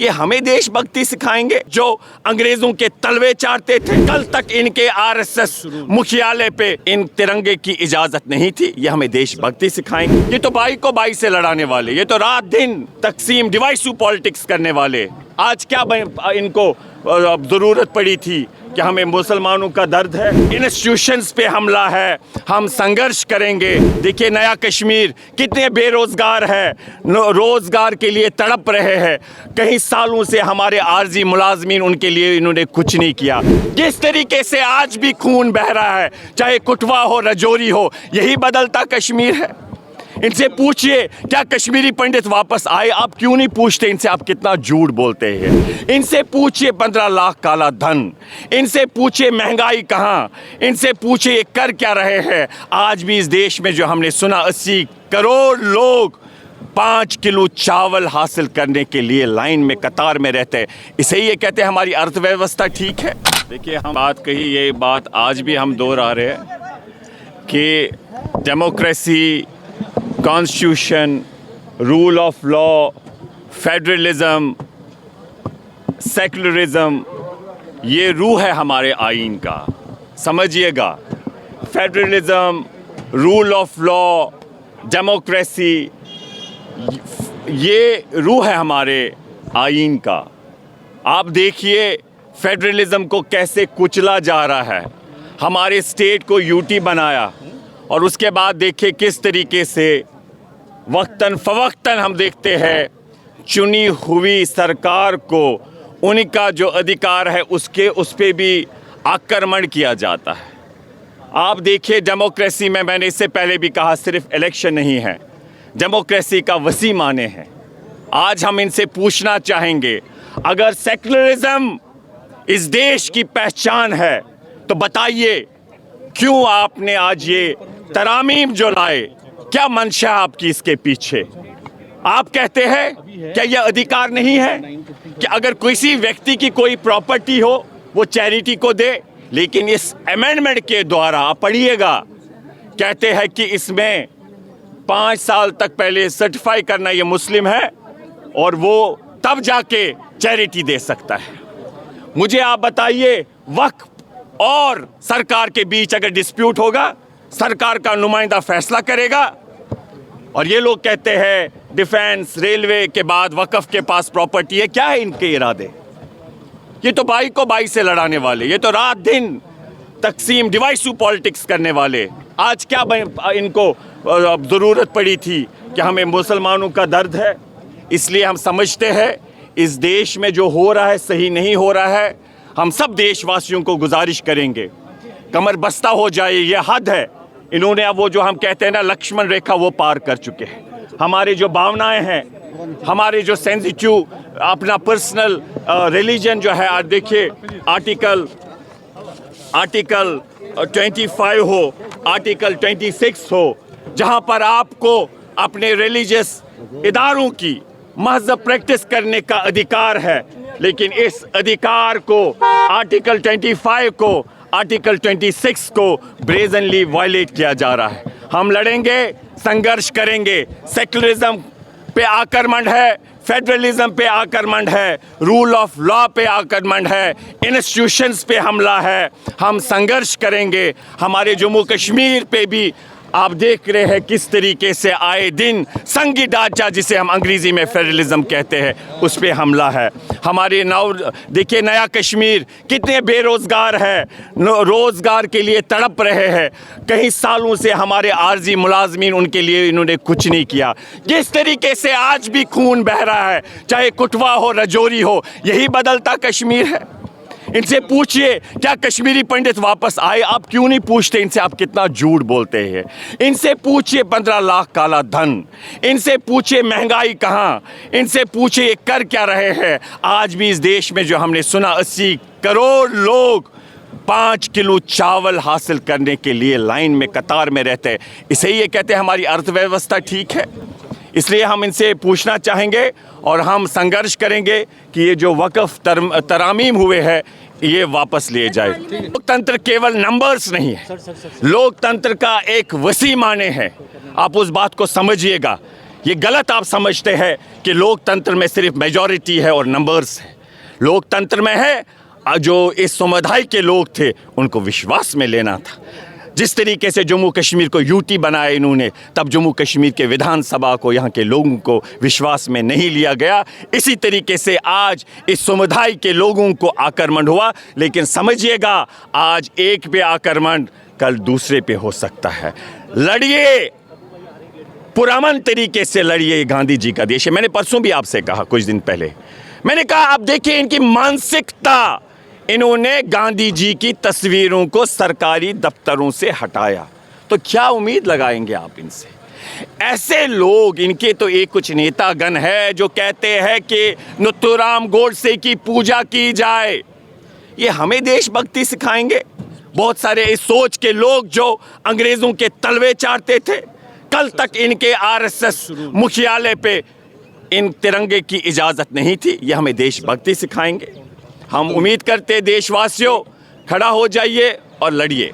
ये हमें देशभक्ति सिखाएंगे जो अंग्रेजों के तलवे चाटते थे। कल तक इनके आरएसएस मुख्यालय पे इन तिरंगे की इजाजत नहीं थी। ये हमें देशभक्ति सिखाएंगे। ये तो बाई को बाई से लड़ाने वाले, ये तो रात दिन तकसीम डिवाइसिव पॉलिटिक्स करने वाले। आज क्या इनको जरूरत पड़ी थी कि हमें मुसलमानों का दर्द है, इंस्टीट्यूशंस पे हमला है, हम संघर्ष करेंगे। देखिए नया कश्मीर कितने बेरोजगार है, रोजगार के लिए तड़प रहे हैं। कई सालों से हमारे आर्जी मुलाजमीन उनके लिए इन्होंने कुछ नहीं किया। किस तरीके से आज भी खून बह रहा है, चाहे कुटवा हो रजौरी हो, यही बदलता कश्मीर है। इनसे पूछिए क्या कश्मीरी पंडित वापस आए, आप क्यों नहीं पूछते इनसे, आप कितना झूठ बोलते हैं। इनसे पूछिए 15 लाख काला धन, इनसे पूछिए महंगाई कहाँ, इनसे पूछिए ये कर क्या रहे हैं। आज भी इस देश में जो हमने सुना 80 करोड़ लोग 5 किलो चावल हासिल करने के लिए लाइन में कतार में रहते हैं। इसे ये कहते हैं हमारी अर्थव्यवस्था ठीक है। देखिए हम बात कही, ये बात आज भी हम दोहरा रहे हैं कि democracy, constitution, rule of law, federalism, secularism, ये रूह है हमारे आईन का। समझिएगा, federalism, rule of law, democracy, ये रूह है हमारे आईन का। आप देखिए फेडरलिज्म को कैसे कुचला जा रहा है। हमारे स्टेट को यूटी बनाया और उसके बाद देखिए किस तरीके से वक्तन फवक्तन हम देखते हैं चुनी हुई सरकार को उनका जो अधिकार है उस पे भी आक्रमण किया जाता है। आप देखिए डेमोक्रेसी में, मैंने इससे पहले भी कहा, सिर्फ इलेक्शन नहीं है, डेमोक्रेसी का वसी माने हैं। आज हम इनसे पूछना चाहेंगे, अगर सेकुलरिज्म इस देश की पहचान है तो बताइए क्यों आपने आज ये तरामीम जो लाए, क्या मंशा आपकी इसके पीछे। आप कहते हैं क्या यह अधिकार नहीं है कि अगर किसी व्यक्ति की कोई प्रॉपर्टी हो वो चैरिटी को दे, लेकिन इस अमेंडमेंट के द्वारा आप पढ़िएगा, कहते हैं कि इसमें 5 साल तक पहले सर्टिफाई करना ये मुस्लिम है और वो तब जाके चैरिटी दे सकता है। मुझे आप बताइए, वक्फ और सरकार के बीच अगर डिस्प्यूट होगा, सरकार का नुमाइंदा फैसला करेगा, और ये लोग कहते हैं डिफेंस, रेलवे के बाद वक्फ के पास प्रॉपर्टी है। क्या है इनके इरादे? ये तो बाई को बाई से लड़ाने वाले, ये तो रात दिन तकसीम डिवाइसिव पॉलिटिक्स करने वाले। आज क्या इनको ज़रूरत पड़ी थी कि हमें मुसलमानों का दर्द है, इसलिए हम समझते हैं इस देश में जो हो रहा है सही नहीं हो रहा है। हम सब देशवासियों को गुजारिश करेंगे, कमर बस्ता हो जाए, ये हद है। इन्होंने अब वो जो हम कहते हैं ना लक्ष्मण रेखा, वो पार कर चुके हैं। हमारी जो भावनाएं हैं, हमारे जो सेंसिटिव अपना पर्सनल रिलीजन जो है, आज देखिए आर्टिकल 25 हो, आर्टिकल 26 हो, जहां पर आपको अपने रिलीजियस इदारों की महज़ प्रैक्टिस करने का अधिकार है, लेकिन इस अधिकार को आर्टिकल 25 को, आर्टिकल 26 को ब्रेजनली वायलेट किया जा रहा है। हम लड़ेंगे, संघर्ष करेंगे। सेकुलरिज्म पे आक्रमण है, फेडरलिज्म पे आक्रमण है, रूल ऑफ लॉ पे आक्रमण है, इंस्टीट्यूशंस पे हमला है। हम संघर्ष करेंगे। हमारे जम्मू कश्मीर पे भी आप देख रहे हैं किस तरीके से आए दिन संघी ढांचा, जिसे हम अंग्रेजी में फेडरलिज्म कहते हैं, उस पे हमला है। हमारे देखिए नया कश्मीर कितने बेरोजगार है, रोजगार के लिए तड़प रहे हैं। कई सालों से हमारे आर्जी मुलाजमीन उनके लिए इन्होंने कुछ नहीं किया। किस तरीके से आज भी खून बह रहा है, चाहे कुटवा हो रजौरी हो, यही बदलता कश्मीर है। इनसे पूछिए क्या कश्मीरी पंडित वापस आए, आप क्यों नहीं पूछते इनसे, आप कितना झूठ बोलते हैं। इनसे पूछिए 15 लाख काला धन, इनसे पूछिए महंगाई कहाँ, इनसे पूछिए ये कर क्या रहे हैं। आज भी इस देश में जो हमने सुना 80 करोड़ लोग 5 किलो चावल हासिल करने के लिए लाइन में कतार में रहते हैं। इसे ये कहते हैं हमारी अर्थव्यवस्था ठीक है। इसलिए हम इनसे पूछना चाहेंगे और हम संघर्ष करेंगे कि ये जो वक्फ तरामीम हुए हैं ये वापस लिए जाए। लोकतंत्र केवल नंबर्स नहीं है, लोकतंत्र का एक वसी माने है। आप उस बात को समझिएगा ये गलत आप समझते हैं कि लोकतंत्र में सिर्फ मेजॉरिटी है और नंबर्स है। लोकतंत्र में है जो इस समुदाय के लोग थे उनको विश्वास में लेना था। जिस तरीके से जम्मू कश्मीर को यूटी बनाया इन्होंने, तब जम्मू कश्मीर के विधानसभा को, यहाँ के लोगों को विश्वास में नहीं लिया गया। इसी तरीके से आज इस समुदाय के लोगों को आक्रमण हुआ। लेकिन समझिएगा, आज एक पे आक्रमण कल दूसरे पे हो सकता है। लड़िए, पुरअमन तरीके से लड़िए। गांधी जी का देश है। मैंने परसों भी आपसे कहा, कुछ दिन पहले मैंने कहा, आप देखिए इनकी मानसिकता। इन्होंने गांधी जी की तस्वीरों को सरकारी दफ्तरों से हटाया, तो क्या उम्मीद लगाएंगे आप इनसे? ऐसे लोग, इनके तो एक कुछ नेतागण है जो कहते हैं कि नथुराम गोडसे की पूजा की जाए। ये हमें देशभक्ति सिखाएंगे? बहुत सारे इस सोच के लोग जो अंग्रेजों के तलवे चाटते थे, कल तक इनके आरएसएस मुख्यालय पे इन तिरंगे की इजाज़त नहीं थी। ये हमें देशभक्ति सिखाएंगे? हम उम्मीद करते देशवासियों, खड़ा हो जाइए और लड़िए।